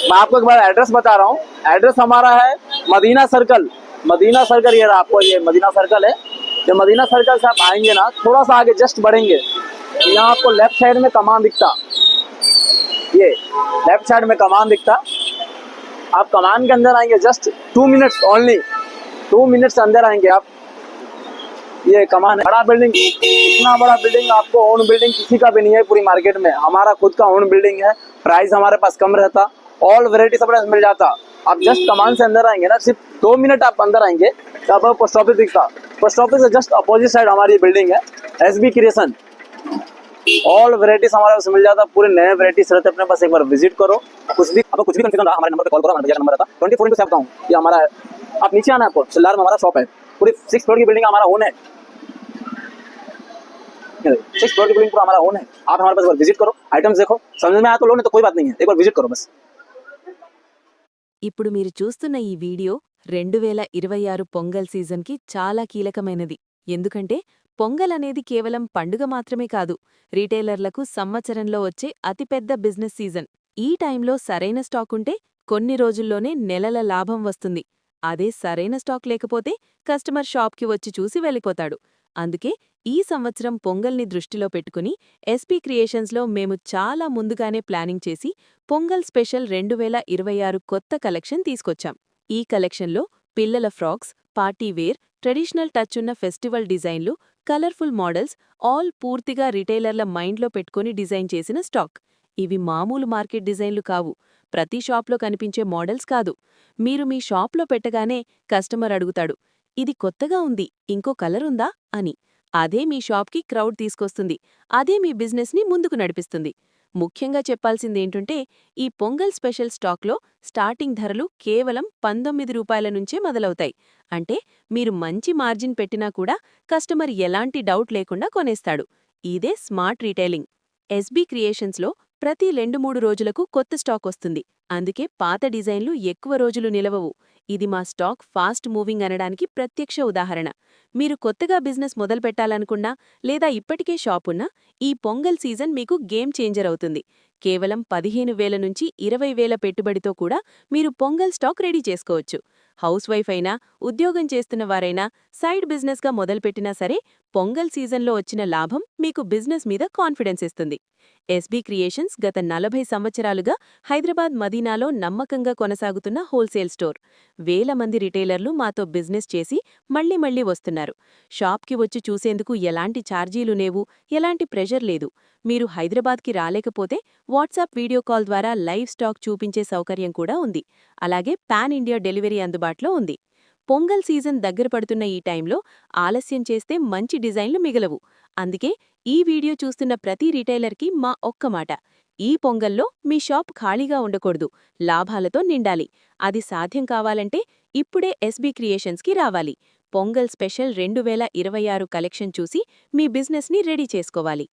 मैं आपको एक बार एड्रेस बता रहा हूँ। एड्रेस हमारा है मदीना सर्कल। मदीना सर्कल ये रहा, आपको ये मदीना सर्कल है। जब मदीना सर्कल से आप आएंगे ना, थोड़ा सा आगे जस्ट बढ़ेंगे, यहाँ आपको लेफ्ट साइड में कमान दिखता, ये लेफ्ट साइड में कमान दिखता। आप कमान के अंदर आएंगे, जस्ट 2 मिनट्स ओनली, 2 मिनट्स अंदर आएंगे आप, ये कमान है। बड़ा बिल्डिंग, इतना बड़ा बिल्डिंग आपको ओन बिल्डिंग किसी का भी नहीं है पूरी मार्केट में, हमारा खुद का ओन बिल्डिंग है। प्राइस हमारे पास कम रहता, ऑल वेराइटी सब मिल जाता। आप जस्ट कमान से अंदर आएंगे ना, सिर्फ 2 मिनट आप अंदर आएंगे तो आपको पोस्ट ऑफिस दिखता। पोस्ट ऑफिस से जस्ट अपोजिट साइड हमारी बिल्डिंग है, एसबी क्रिएशन। ऑल वेराइटीज हमारे पास मिल जाता, पूरे नए वेराइटीज रहते अपने पास। एक बार विजिट करो। कुछ भी आपको कुछ भी कंफ्यूजन रहा, हमारे नंबर पे कॉल करो, हमारा भैया नंबर रहता 24/7 बताऊँ। ये हमारा है, आप नीचे आना, आपको चिल्लार में हमारा शॉप है, पूरी 6 फ्लोर की बिल्डिंग हमारा ओन है। 6 फ्लोर की बिल्डिंग पूरा हमारा ओन है। आप हमारे पास विजिट करो, आइटम्स देखो, समझ में आया तो लो, नहीं तो कोई बात नहीं है, एक बार विजिट करो बस। ఇప్పుడు మీరు చూస్తున్న ఈ వీడియో 2026 పొంగల్ సీజన్కి చాలా కీలకమైనది. ఎందుకంటే పొంగల్ అనేది కేవలం పండుగ మాత్రమే కాదు, రీటైలర్లకు సంవత్సరంలో వచ్చే అతిపెద్ద బిజినెస్ సీజన్. ఈ టైంలో సరైన స్టాకుంటే కొన్ని రోజుల్లోనే నెలల లాభం వస్తుంది. అదే సరైన స్టాక్ లేకపోతే కస్టమర్ షాప్కి వచ్చి చూసి వెళ్ళిపోతాడు. అందుకే ఈ సంవత్సరం పొంగల్ని దృష్టిలో పెట్టుకుని ఎస్పీ క్రియేషన్స్లో మేము చాలా ముందుగానే ప్లానింగ్ చేసి పొంగల్ స్పెషల్ 2026 కొత్త కలెక్షన్ తీసుకొచ్చాం. ఈ కలెక్షన్లో పిల్లల ఫ్రాక్స్, పార్టీవేర్, ట్రెడిషనల్ టచ్ ఉన్న ఫెస్టివల్ డిజైన్లు, కలర్ఫుల్ మోడల్స్ ఆల్ పూర్తిగా రిటైలర్ల మైండ్లో పెట్టుకుని డిజైన్ చేసిన స్టాక్. ఇవి మామూలు మార్కెట్ డిజైన్లు కావు, ప్రతి షాప్లో కనిపించే మోడల్స్ కాదు. మీరు మీ షాప్లో పెట్టగానే కస్టమర్ అడుగుతాడు, ఇది కొత్తగా ఉంది, ఇంకో కలర్ ఉందా అని. అదే మీ షాప్కి క్రౌడ్ తీసుకొస్తుంది, అదే మీ బిజినెస్ని ముందుకు నడిపిస్తుంది. ముఖ్యంగా చెప్పాల్సిందేంటంటే ఈ పొంగల్ స్పెషల్ స్టాక్లో స్టార్టింగ్ ధరలు కేవలం 19 రూపాయల నుంచే మొదలవుతాయి. అంటే మీరు మంచి మార్జిన్ పెట్టినా కూడా కస్టమర్ ఎలాంటి డౌట్ లేకుండా కొనేస్తాడు. ఇదే స్మార్ట్ రీటైలింగ్. ఎస్బీ క్రియేషన్స్లో ప్రతి 2-3 రోజులకు కొత్త స్టాక్ వస్తుంది. అందుకే పాత డిజైన్లు ఎక్కువ రోజులు నిలవవు. ఇది మా స్టాక్ ఫాస్ట్ మూవింగ్ అనడానికి ప్రత్యక్ష ఉదాహరణ. మీరు కొత్తగా బిజినెస్ మొదలుపెట్టాలనుకున్నా లేదా ఇప్పటికే షాపున్నా ఈ పొంగల్ సీజన్ మీకు గేమ్ చేంజర్ అవుతుంది. కేవలం 15,000 నుంచి 20,000 పెట్టుబడితో కూడా మీరు పొంగల్ స్టాక్ రెడీ చేసుకోవచ్చు. హౌస్ వైఫ్ అయినా, ఉద్యోగం చేస్తున్న వారైనా, సైడ్ బిజినెస్గా మొదలుపెట్టినా సరే పొంగల్ సీజన్లో వచ్చిన లాభం మీకు బిజినెస్ మీద కాన్ఫిడెన్స్ ఇస్తుంది. ఎస్బీ క్రియేషన్స్ గత 40 సంవత్సరాలుగా హైదరాబాద్ మదీనాలో నమ్మకంగా కొనసాగుతున్న హోల్సేల్ స్టోర్. వేల మంది రిటైలర్లు మాతో బిజినెస్ చేసి మళ్లీ మళ్లీ వస్తున్నారు. షాప్కి వచ్చి చూసేందుకు ఎలాంటి ఛార్జీలు లేవు, ఎలాంటి ప్రెషర్ లేదు. మీరు హైదరాబాద్కి రాలేకపోతే వాట్సాప్ వీడియో కాల్ ద్వారా లైవ్ స్టాక్ చూపించే సౌకర్యం కూడా ఉంది. అలాగే పాన్ ఇండియా డెలివరీ అందుబాటులో ఉంది. పొంగల్ సీజన్ దగ్గర పడుతున్న ఈ టైంలో ఆలస్యం చేస్తే మంచి డిజైన్లు మిగలవు. అందుకే ఈ వీడియో చూస్తున్న ప్రతి రిటైలర్కి మా ఒక్క మాట, ఈ పొంగల్లో మీ షాప్ ఖాళీగా ఉండకూడదు, లాభాలతో నిండాలి. అది సాధ్యం కావాలంటే ఇప్పుడే ఎస్బీ క్రియేషన్స్కి రావాలి. పొంగల్ స్పెషల్ 2026 కలెక్షన్ చూసి మీ బిజినెస్ని రెడీ చేసుకోవాలి.